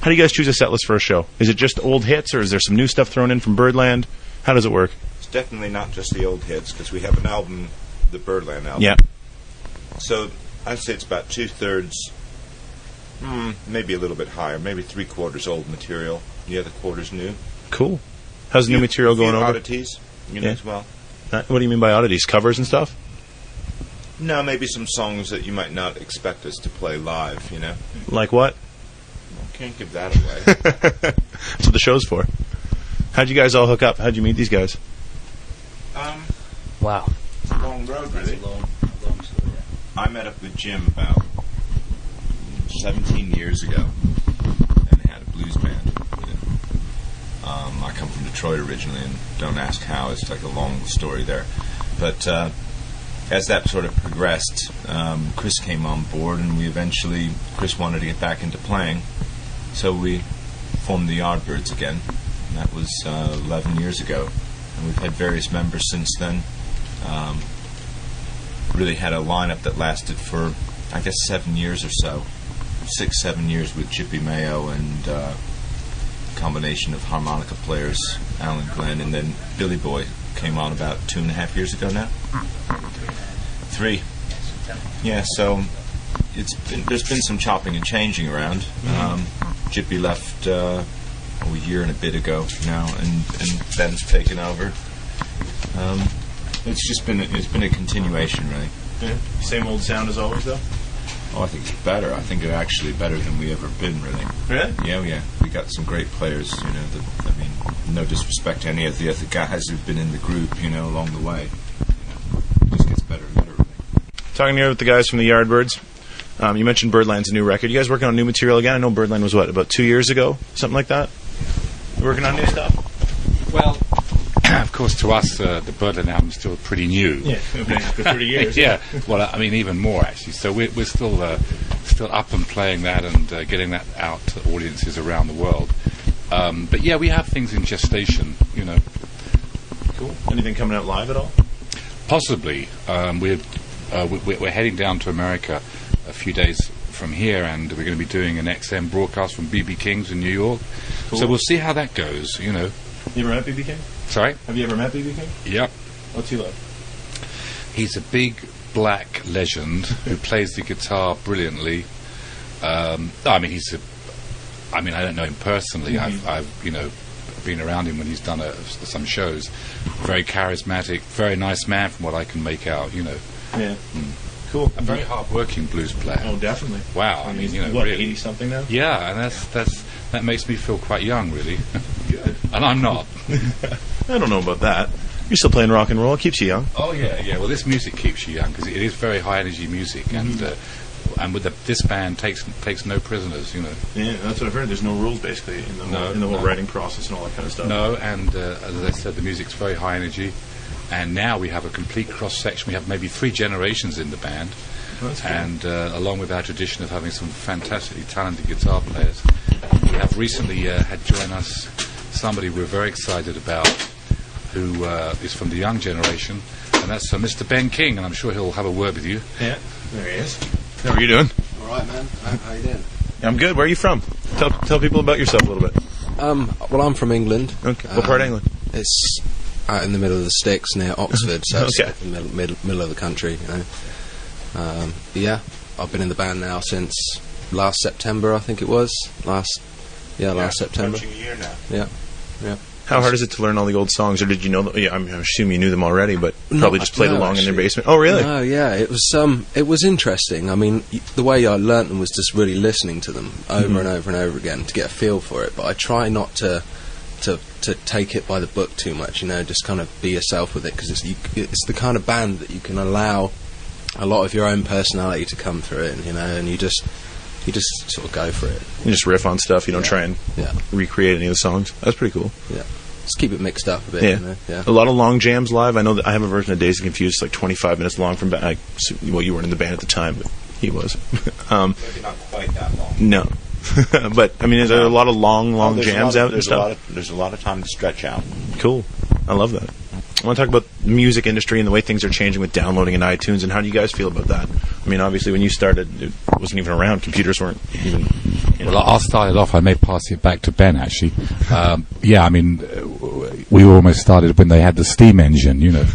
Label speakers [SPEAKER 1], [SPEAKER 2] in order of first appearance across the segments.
[SPEAKER 1] How do you guys choose a set list for a show? Is it just old hits, or is there some new stuff thrown in from Birdland? How does it work?
[SPEAKER 2] It's definitely not just the old hits, because we have an album, the Birdland album.
[SPEAKER 1] Yeah.
[SPEAKER 2] So I'd say it's about 2/3, maybe a little bit higher, maybe 3/4 old material. The other quarter's new.
[SPEAKER 1] Cool. How's the new material going over?
[SPEAKER 2] Oddities, as well.
[SPEAKER 1] What do you mean by oddities? Covers and stuff?
[SPEAKER 2] No, maybe some songs that you might not expect us to play live,
[SPEAKER 1] Like what?
[SPEAKER 2] Can't give that away.
[SPEAKER 1] That's what the show's for. How'd you guys all hook up? How'd you meet these guys?
[SPEAKER 3] Wow.
[SPEAKER 2] It's a long road, really.
[SPEAKER 3] That's a long story, yeah.
[SPEAKER 2] I met up with Jim about 17 years ago and had a blues band. I come from Detroit originally, and don't ask how. It's like a long story there. But as that sort of progressed, Chris came on board, and Chris wanted to get back into playing. So we formed the Yardbirds again, and that was 11 years ago. And we've had various members since then. Really had a lineup that lasted for, I guess, 7 years or so. 6, 7 years with Chippy Mayo and a combination of harmonica players, Alan Glenn, and then Billy Boy came on about 2.5 years ago now. 3. Yeah, so there's been some chopping and changing around. Chippy left a year and a bit ago now, and Ben's taken over. It's been a continuation, really.
[SPEAKER 1] Yeah. Same old sound as always, though?
[SPEAKER 2] Oh, I think it's better. I think it's actually better than we ever been, really.
[SPEAKER 1] Really?
[SPEAKER 2] Yeah. We got some great players, no disrespect to any of the other guys who've been in the group, along the way. It just gets better and better, really.
[SPEAKER 1] Talking here with the guys from the Yardbirds. You mentioned Birdland's a new record. You guys working on new material again? I know Birdland was, about 2 years ago? Something like that? You working on new stuff?
[SPEAKER 4] Well, of course, to us, the Birdland album's still pretty new.
[SPEAKER 1] Yeah, we've been for 30 years.
[SPEAKER 4] Yeah, well, even more, actually. So we're still up and playing that and getting that out to audiences around the world. But yeah, we have things in gestation,
[SPEAKER 1] Cool. Anything coming out live at all?
[SPEAKER 4] Possibly. We're heading down to America a few days from here, and we're going to be doing an XM broadcast from B.B. King's in New York. Cool. So we'll see how that goes, You
[SPEAKER 1] ever met B.B. King?
[SPEAKER 4] Sorry?
[SPEAKER 1] Have you ever met B.B. King?
[SPEAKER 4] Yep.
[SPEAKER 1] What's he like?
[SPEAKER 4] He's a big black legend who plays the guitar brilliantly. I don't know him personally. I've been around him when he's done some shows. Very charismatic, very nice man from what I can make out,
[SPEAKER 1] Yeah. Cool.
[SPEAKER 4] A very hard-working blues player.
[SPEAKER 1] Oh, definitely.
[SPEAKER 4] Wow.
[SPEAKER 1] What,
[SPEAKER 4] really.
[SPEAKER 1] 80-something now?
[SPEAKER 4] Yeah, and that makes me feel quite young, really. Good. And I'm not.
[SPEAKER 1] I don't know about that. You're still playing rock and roll. It keeps you young.
[SPEAKER 4] Oh, yeah. Well, this music keeps you young because it is very high-energy music, and with this band takes no prisoners,
[SPEAKER 1] Yeah, that's what I've heard. There's no rules, basically, in the whole writing process and all that kind of stuff.
[SPEAKER 4] No, and as I said, the music's very high-energy. And now we have a complete cross-section. We have maybe 3 generations in the band.
[SPEAKER 1] That's cool.
[SPEAKER 4] And along with our tradition of having some fantastically talented guitar players, we have recently had join us somebody we're very excited about, who is from the young generation, and that's Mr. Ben King, and I'm sure he'll have a word with you.
[SPEAKER 1] Yeah, there he is. How are you doing?
[SPEAKER 5] All right, man. How you doing?
[SPEAKER 1] I'm good. Where are you from? Tell people about yourself a little bit.
[SPEAKER 5] Well, I'm from England.
[SPEAKER 1] Okay. What part of England?
[SPEAKER 5] It's out in the middle of the sticks near Oxford, so it's
[SPEAKER 1] Okay.
[SPEAKER 5] in the middle of the country. Yeah, I've been in the band now since last September, I think it was. Last September.
[SPEAKER 2] Approaching a year now.
[SPEAKER 5] Yeah.
[SPEAKER 1] How hard is it to learn all the old songs, or did you know them? Yeah, I assume you knew them already, but probably just played along in their basement. Oh, really?
[SPEAKER 5] No, yeah, it was interesting. I mean, the way I learnt them was just really listening to them over and over and over again to get a feel for it. But I try not to take it by the book too much, just kind of be yourself with it, because it's the kind of band that you can allow a lot of your own personality to come through it, and you just sort of go for it.
[SPEAKER 1] You just riff on stuff. You don't try and recreate any of the songs. That's pretty cool.
[SPEAKER 5] Yeah. Just keep it mixed up a bit.
[SPEAKER 1] A lot of long jams live. I know that I have a version of Dazed and Confused, like 25 minutes long from back. Well, you weren't in the band at the time, but he was.
[SPEAKER 2] Maybe not quite that long.
[SPEAKER 1] No. But, I mean, is there a lot of long jams out and stuff?
[SPEAKER 2] There's a lot of time to stretch out.
[SPEAKER 1] Cool. I love that. I want to talk about the music industry and the way things are changing with downloading and iTunes, and how do you guys feel about that? I mean, obviously, when you started, wasn't even around. Computers weren't even.
[SPEAKER 4] Well, I'll start it off. I may pass it back to Ben, actually. Yeah, I mean, we almost started when they had the steam engine, you know.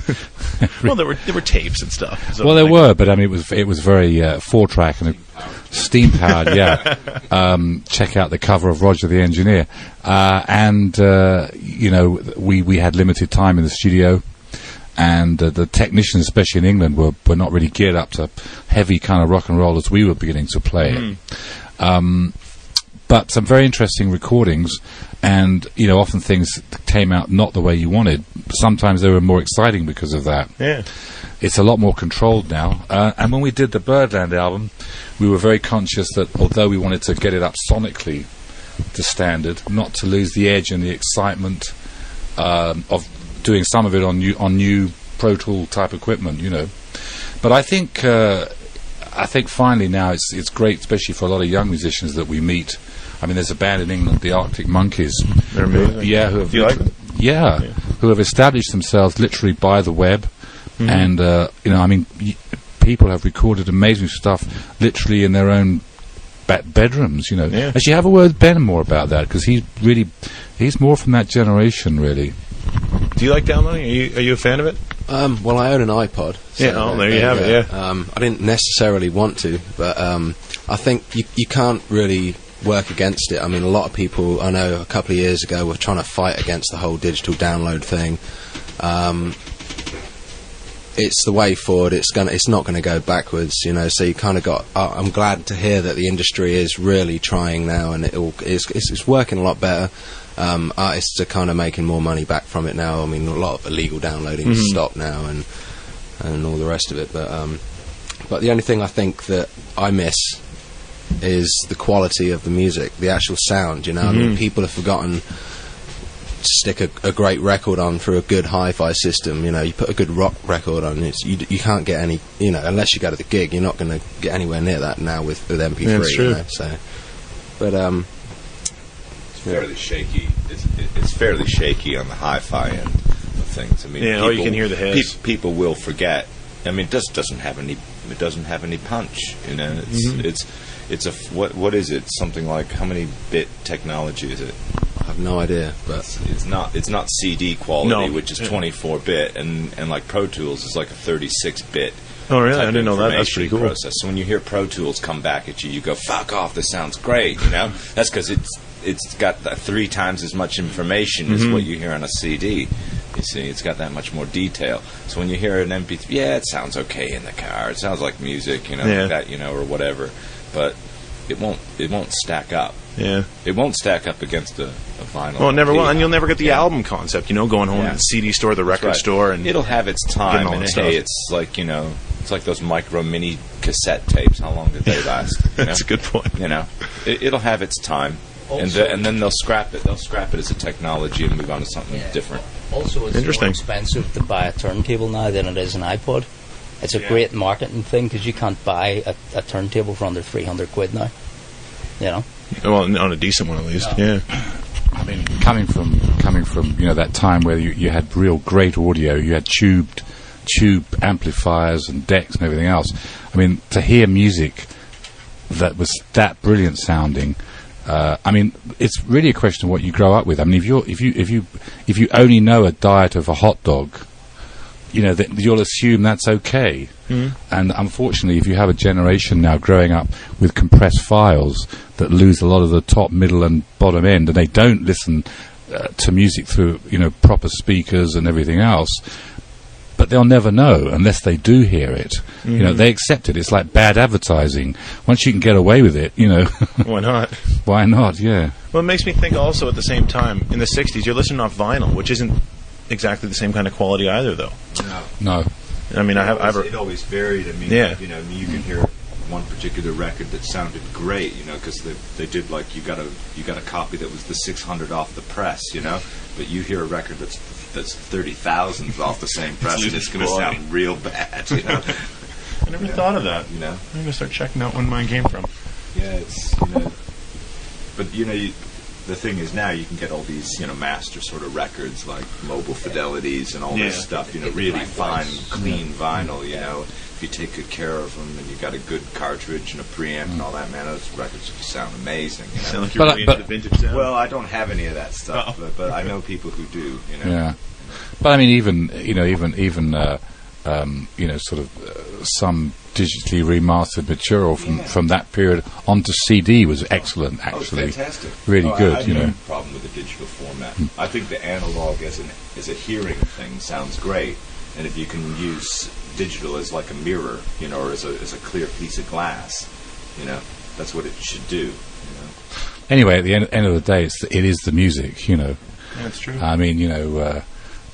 [SPEAKER 1] Well, there were tapes and stuff. So
[SPEAKER 4] Well, there were, but I mean, it was very 4-track and steam powered. Yeah. Check out the cover of Roger the Engineer, and you know, we had limited time in the studio, and the technicians, especially in England, were not really geared up to heavy kind of rock and roll as we were beginning to play it. But some very interesting recordings, and you know, often things came out not the way you wanted. Sometimes they were more exciting because of that.
[SPEAKER 1] Yeah.
[SPEAKER 4] It's a lot more controlled now. And when we did the Birdland album, we were very conscious that although we wanted to get it up sonically to standard, not to lose the edge and the excitement of doing some of it on new Pro Tool type equipment, you know. But I think finally now it's great, especially for a lot of young musicians that we meet. I mean, there's a band in England, the Arctic Monkeys.
[SPEAKER 1] They're amazing.
[SPEAKER 4] Yeah, who have
[SPEAKER 1] Do you like them?
[SPEAKER 4] Yeah, who have established themselves literally by the web, and you know, I mean, people have recorded amazing stuff literally in their own bedrooms. You know,
[SPEAKER 1] Yeah.
[SPEAKER 4] actually, have a word with Ben more about that, because he's more from that generation, really.
[SPEAKER 1] Do you like downloading? Are you a fan of it?
[SPEAKER 5] Well, I own an iPod. So
[SPEAKER 1] Yeah, oh, there you have it, yeah.
[SPEAKER 5] I didn't necessarily want to, but I think you can't really work against it. I mean, a lot of people I know a couple of years ago were trying to fight against the whole digital download thing. It's the way forward. It's not going to go backwards, you know. So you kind of got. I'm glad to hear that the industry is really trying now, and it's working a lot better. Artists are kind of making more money back from it now. I mean, a lot of illegal downloading has stopped now, and all the rest of it. But the only thing I think that I miss is the quality of the music, the actual sound. You know, I mean, people have forgotten to stick a great record on through a good hi-fi system. You know, you put a good rock record on, you can't get any. You know, unless you go to the gig, you're not going to get anywhere near that now with MP3.
[SPEAKER 1] Yeah, that's true.
[SPEAKER 5] You know, so, but
[SPEAKER 2] fairly shaky. It's fairly shaky on the hi-fi end of things. I mean,
[SPEAKER 1] Yeah, all you can hear the hiss.
[SPEAKER 2] People will forget. I mean, it just doesn't have any. It doesn't have any punch. You know, it's a what is it? Something like, how many bit technology is it?
[SPEAKER 5] I have no idea. But
[SPEAKER 2] It's not CD quality,
[SPEAKER 1] No.
[SPEAKER 2] which is 24-bit, and like Pro Tools is like a 36-bit.
[SPEAKER 1] Oh, really?
[SPEAKER 2] type
[SPEAKER 1] I didn't know that. That's
[SPEAKER 2] information
[SPEAKER 1] pretty cool.
[SPEAKER 2] Process. So when you hear Pro Tools come back at you, you go, "Fuck off! This sounds great." You know, that's because it's got 3 times as much information as what you hear on a CD. You see, it's got that much more detail. So when you hear an MP3, yeah, it sounds okay in the car. It sounds like music, you know,
[SPEAKER 1] Yeah.
[SPEAKER 2] like that, you know, or whatever. But it won't stack up.
[SPEAKER 1] Yeah.
[SPEAKER 2] It won't stack up against a vinyl.
[SPEAKER 1] Well, it never
[SPEAKER 2] LP.
[SPEAKER 1] will, and you'll never get the
[SPEAKER 2] Yeah.
[SPEAKER 1] album concept. You know, going home
[SPEAKER 2] Yeah.
[SPEAKER 1] to the CD store, the record
[SPEAKER 2] Right.
[SPEAKER 1] store, and
[SPEAKER 2] it'll have its
[SPEAKER 1] getting
[SPEAKER 2] time.
[SPEAKER 1] all
[SPEAKER 2] And
[SPEAKER 1] that
[SPEAKER 2] hey,
[SPEAKER 1] stuff.
[SPEAKER 2] it's like, you know, it's like those micro mini cassette tapes. How long did they last? You know?
[SPEAKER 1] That's a good point.
[SPEAKER 2] You know, it'll have its time, and then they'll scrap it. They'll scrap it as a technology and move on to something different.
[SPEAKER 3] Also, it's
[SPEAKER 1] Interesting.
[SPEAKER 3] more expensive to buy a turntable now than it is an iPod. It's a great marketing thing because you can't buy a turntable for under 300 quid now. You know.
[SPEAKER 1] Well, on a decent one at least. Yeah.
[SPEAKER 4] I mean, coming from you know, that time where you had real great audio, you had tube amplifiers and decks and everything else. I mean, to hear music that was that brilliant sounding, I mean, it's really a question of what you grow up with. I mean, if you only know a diet of a hot dog, you know, that you'll assume that's okay. And unfortunately, if you have a generation now growing up with compressed files that lose a lot of the top, middle, and bottom end, and they don't listen to music through, you know, proper speakers and everything else, but they'll never know unless they do hear it. You know, they accept it. It's like bad advertising. Once you can get away with it, you know,
[SPEAKER 1] Why not?
[SPEAKER 4] why not? Yeah.
[SPEAKER 1] Well, it makes me think also at the same time, in the 60s, you're listening off vinyl, which isn't exactly the same kind of quality either, though.
[SPEAKER 4] No.
[SPEAKER 1] I mean,
[SPEAKER 2] It always varied. I mean,
[SPEAKER 1] Yeah.
[SPEAKER 2] you know, you can hear one particular record that sounded great, you know, because they did, like, you got a copy that was the 600 off the press, you know, but you hear a record that's 30,000 off the same press, and it's going to sound real bad, you know.
[SPEAKER 1] I never thought of that.
[SPEAKER 2] You know.
[SPEAKER 1] I'm going to start checking out when mine came from.
[SPEAKER 2] Yeah, it's, you know, but you know, the thing is now you can get all these, you know, master sort of records like Mobile Fidelities and all this stuff, you know, really fine, clean vinyl, you know, if you take good care of them and you got a good cartridge and a preamp and all that, man, those records sound amazing. You know?
[SPEAKER 1] Sound like you're really into the vintage sound.
[SPEAKER 2] Well, I don't have any of that stuff, but I know people who do. You know?
[SPEAKER 4] Yeah, but I mean, even sort of some digitally remastered material from that period onto CD was excellent. Actually,
[SPEAKER 2] oh, fantastic,
[SPEAKER 4] really good.
[SPEAKER 2] I have no problem with the digital format. I think the analog as a hearing thing sounds great, and if you can use digital as like a mirror, or as a clear piece of glass, that's what it should do.
[SPEAKER 4] Anyway, at the end of the day, it is the music.
[SPEAKER 1] That's true.
[SPEAKER 4] I mean,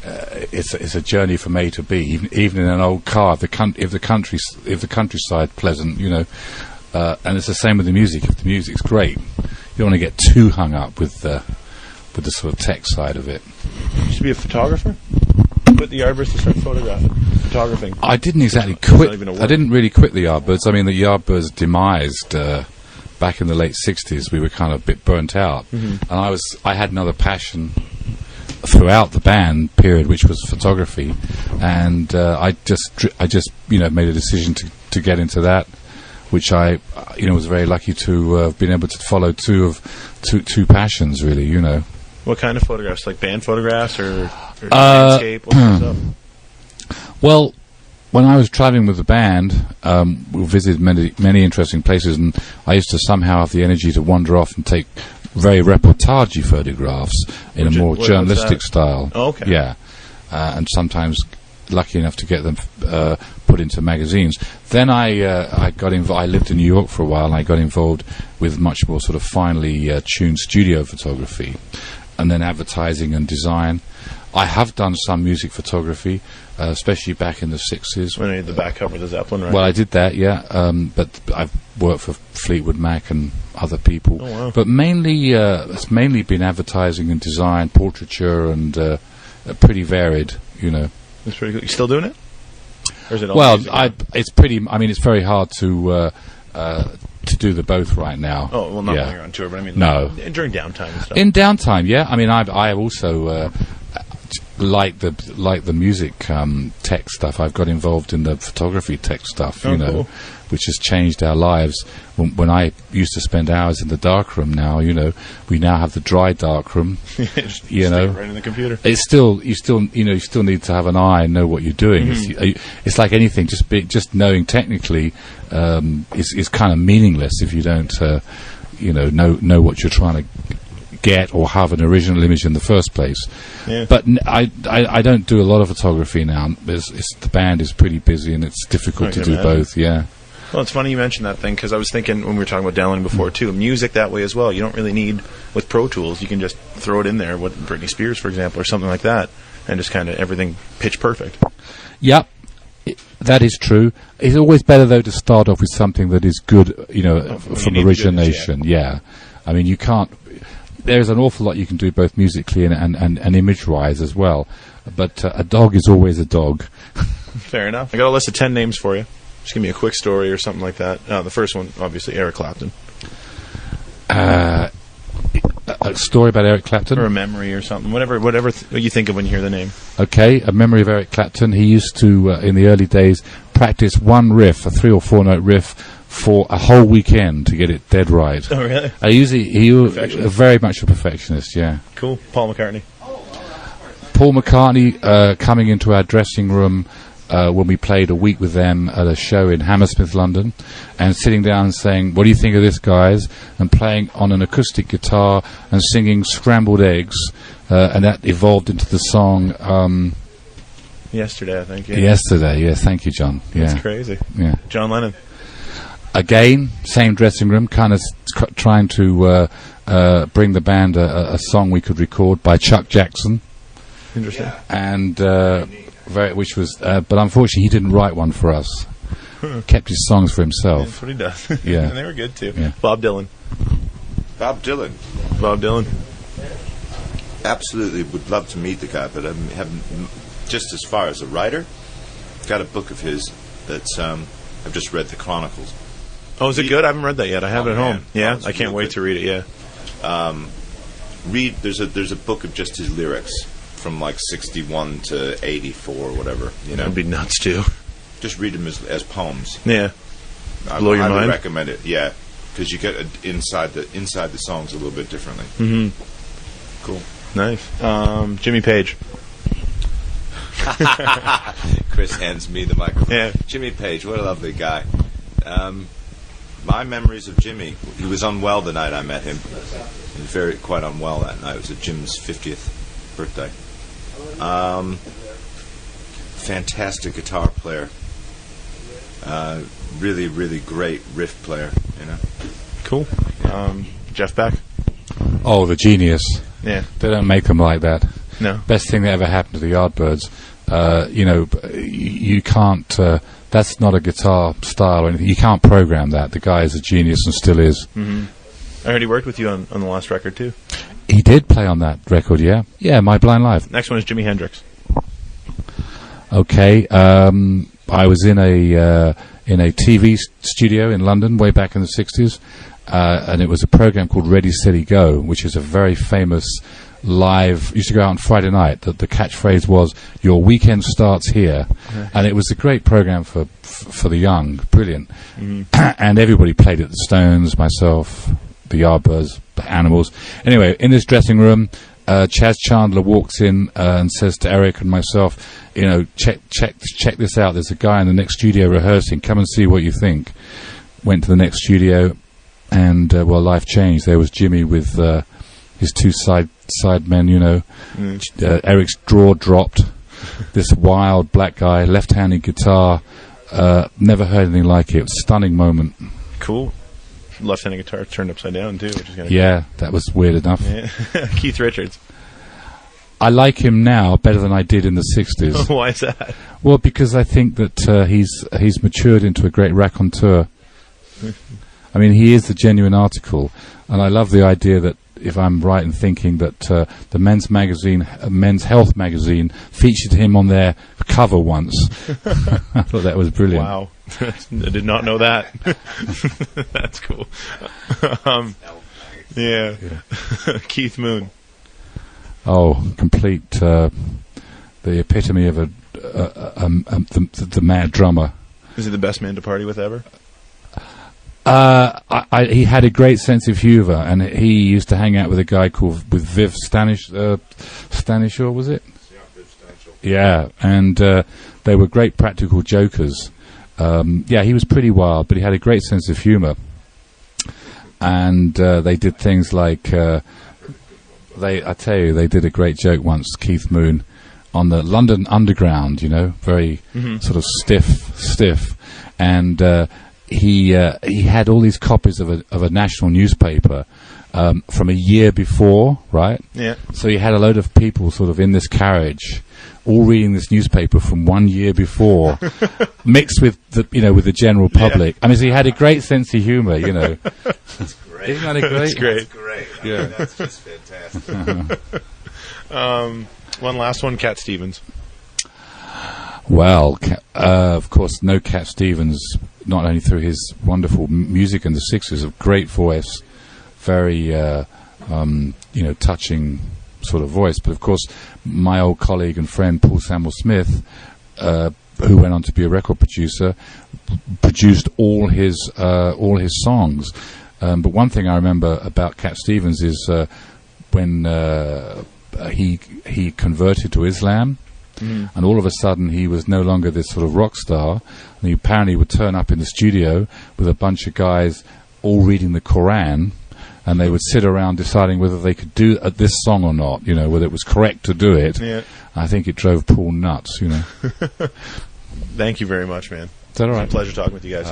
[SPEAKER 4] it's a journey from A to B. Even in an old car, if the countryside pleasant, and it's the same with the music. If the music's great, you don't want to get too hung up with the sort of tech side of it.
[SPEAKER 1] You used to be a photographer. Quit the Yardbirds to start photographing.
[SPEAKER 4] I didn't exactly quit. I didn't really quit the Yardbirds. I mean, the Yardbirds demised back in the late '60s. We were kind of a bit burnt out, and I had another passion throughout the band period, which was photography, and I just made a decision to get into that, which I was very lucky to have been able to follow two passions, really.
[SPEAKER 1] What kind of photographs? Like band photographs or landscape? What kind of stuff?
[SPEAKER 4] Well, when I was traveling with the band, we visited many interesting places, and I used to somehow have the energy to wander off and take very reportagey photographs in a more journalistic style.
[SPEAKER 1] Oh, okay.
[SPEAKER 4] Yeah, and sometimes lucky enough to get them put into magazines. Then I got involved. I lived in New York for a while, and I got involved with much more sort of finely tuned studio photography, and then advertising and design. I have done some music photography, especially back in the 60s.
[SPEAKER 1] When I did the back cover of the Zeppelin, right?
[SPEAKER 4] Well, I did that, yeah. But I've worked for Fleetwood Mac and other people.
[SPEAKER 1] Oh, wow.
[SPEAKER 4] But mainly, it's mainly been advertising and design, portraiture, and pretty varied,
[SPEAKER 1] That's pretty cool. You still doing it? Or is it all
[SPEAKER 4] well,
[SPEAKER 1] music?
[SPEAKER 4] it's pretty. I mean, it's very hard to do the both right now.
[SPEAKER 1] Oh, well, not when you're on tour, but I mean,
[SPEAKER 4] no.
[SPEAKER 1] During downtime and stuff.
[SPEAKER 4] In downtime, yeah. I mean, I also like the music tech stuff. I've got involved in the photography tech stuff,
[SPEAKER 1] cool.
[SPEAKER 4] which has changed our lives. When I used to spend hours in the darkroom, now we now have the dry darkroom.
[SPEAKER 1] Just stick right in the computer.
[SPEAKER 4] It's still you still need to have an eye and know what you're doing. It's like anything. Just knowing technically is kind of meaningless if you don't know what you're trying to get or have an original image in the first place.
[SPEAKER 1] Yeah.
[SPEAKER 4] But I don't do a lot of photography now. The band is pretty busy, and it's difficult to do both. Yeah.
[SPEAKER 1] Well, it's funny you mentioned that thing, because I was thinking when we were talking about downloading before too, music that way as well. You don't really need, with Pro Tools, you can just throw it in there, what Britney Spears, for example, or something like that, and just kind of everything pitch perfect.
[SPEAKER 4] Yep. That is true. It's always better, though, to start off with something that is good, from origination. Yeah. I mean, you can't. There's an awful lot you can do both musically and image-wise as well. But a dog is always a dog.
[SPEAKER 1] Fair enough. I got a list of 10 names for you. Just give me a quick story or something like that. The first one, obviously, Eric Clapton.
[SPEAKER 4] A story about Eric Clapton?
[SPEAKER 1] Or a memory or something. Whatever you think of when you hear the name.
[SPEAKER 4] Okay, a memory of Eric Clapton. He used to, in the early days, practice one riff, a 3 or 4 note riff, for a whole weekend to get it dead right.
[SPEAKER 1] Oh, really?
[SPEAKER 4] He was very much a perfectionist, yeah.
[SPEAKER 1] Cool. Paul McCartney.
[SPEAKER 4] Paul McCartney coming into our dressing room when we played a week with them at a show in Hammersmith, London, and sitting down and saying, "What do you think of this, guys?" and playing on an acoustic guitar and singing Scrambled Eggs, and that evolved into the song
[SPEAKER 1] Yesterday, I think. Yeah.
[SPEAKER 4] Yesterday, yes. Thank you, John. Yeah.
[SPEAKER 1] That's crazy.
[SPEAKER 4] Yeah.
[SPEAKER 1] John Lennon.
[SPEAKER 4] Again, same dressing room, kind of trying to bring the band a song we could record by Chuck Jackson.
[SPEAKER 1] Interesting.
[SPEAKER 4] And which was, but unfortunately, he didn't write one for us. Kept his songs for himself.
[SPEAKER 1] That's what he does.
[SPEAKER 4] Yeah.
[SPEAKER 1] And they were good too.
[SPEAKER 4] Yeah.
[SPEAKER 1] Bob Dylan.
[SPEAKER 2] Bob Dylan. Absolutely would love to meet the guy, but I haven't. Just as far as a writer, got a book of his that's I've just read the Chronicles.
[SPEAKER 1] Oh, is it good? I haven't read that yet. I have it at home. Yeah, I can't wait to read it. Yeah.
[SPEAKER 2] There's a book of just his lyrics from like 61 to 84 or whatever.
[SPEAKER 1] That'd be nuts too.
[SPEAKER 2] just read them as poems.
[SPEAKER 1] Yeah.
[SPEAKER 2] I
[SPEAKER 1] Blow your
[SPEAKER 2] highly
[SPEAKER 1] mind?
[SPEAKER 2] recommend it. Yeah, because you get inside the songs a little bit differently.
[SPEAKER 1] Mm-hmm.
[SPEAKER 2] Cool.
[SPEAKER 1] Nice. Jimmy Page.
[SPEAKER 2] Chris hands me the microphone.
[SPEAKER 1] Yeah.
[SPEAKER 2] Jimmy Page, what a lovely guy. My memories of Jimmy, he was unwell the night I met him. He was quite unwell that night. It was at Jim's 50th birthday. Fantastic guitar player. Really, really great riff player, you know.
[SPEAKER 1] Cool. Jeff Beck.
[SPEAKER 4] Oh, the genius.
[SPEAKER 1] Yeah.
[SPEAKER 4] They don't make them like that.
[SPEAKER 1] No.
[SPEAKER 4] Best thing that ever happened to the Yardbirds. You can't. That's not a guitar style or anything. You can't program that. The guy is a genius and still is.
[SPEAKER 1] Mm-hmm. I heard he worked with you on the last record too.
[SPEAKER 4] He did play on that record, yeah. Yeah, My Blind Life.
[SPEAKER 1] Next one is Jimi Hendrix.
[SPEAKER 4] Okay. I was in a TV studio in London way back in the 60s, and it was a program called Ready, Steady, Go, which is a very famous live. Used to go out on Friday night. The catchphrase was "Your weekend starts here," and it was a great program for the young. Brilliant, and everybody played it. The Stones, myself, the Yardbirds, the Animals. Anyway, in this dressing room, Chaz Chandler walks in and says to Eric and myself, check this out. There's a guy in the next studio rehearsing. Come and see what you think. Went to the next studio, and life changed. There was Jimmy with his two side men. Eric's draw dropped. This wild black guy, left-handed guitar. Never heard anything like it. It was a stunning moment.
[SPEAKER 1] Cool. Left-handed guitar turned upside down too, which is kind of
[SPEAKER 4] cool. That was weird enough.
[SPEAKER 1] Yeah. Keith Richards.
[SPEAKER 4] I like him now better than I did in the 60s.
[SPEAKER 1] Why is that?
[SPEAKER 4] Well, because I think that he's matured into a great raconteur. I mean, he is the genuine article, and I love the idea that, if I'm right in thinking, that the Men's Health magazine featured him on their cover once. I thought that was brilliant.
[SPEAKER 1] Wow. I did not know that. That's cool. Yeah. Keith Moon.
[SPEAKER 4] Oh, complete the epitome of the mad drummer.
[SPEAKER 1] Is he the best man to party with ever?
[SPEAKER 4] He had a great sense of humour, and he used to hang out with a guy with Viv Stanishaw, was it?
[SPEAKER 2] Yeah, Viv Stanishaw.
[SPEAKER 4] Yeah, and they were great practical jokers. He was pretty wild, but he had a great sense of humour. And they did things like I tell you, they did a great joke once, Keith Moon, on the London Underground. Very sort of stiff, and he had all these copies of a national newspaper from a year before, right?
[SPEAKER 1] Yeah.
[SPEAKER 4] So he had a load of people sort of in this carriage, all reading this newspaper from 1 year before, mixed with the general public. I mean, so he had a great sense of humour.
[SPEAKER 2] That's great.
[SPEAKER 4] Isn't that great?
[SPEAKER 1] That's great.
[SPEAKER 2] That's great. I mean, that's just fantastic.
[SPEAKER 1] One last one, Cat Stevens.
[SPEAKER 4] Well, of course, no Cat Stevens, not only through his wonderful music in the 60s, a great voice, very, touching sort of voice, but of course, my old colleague and friend Paul Samuel Smith, who went on to be a record producer, produced all his songs. But one thing I remember about Cat Stevens is when he converted to Islam. And all of a sudden he was no longer this sort of rock star, and he apparently would turn up in the studio with a bunch of guys all reading the Quran, and they would sit around deciding whether they could do this song or not, whether it was correct to do it.
[SPEAKER 1] Yeah.
[SPEAKER 4] I think it drove Paul nuts.
[SPEAKER 1] Thank you very much, man.
[SPEAKER 4] Is that all right?
[SPEAKER 1] It's a pleasure talking with you guys.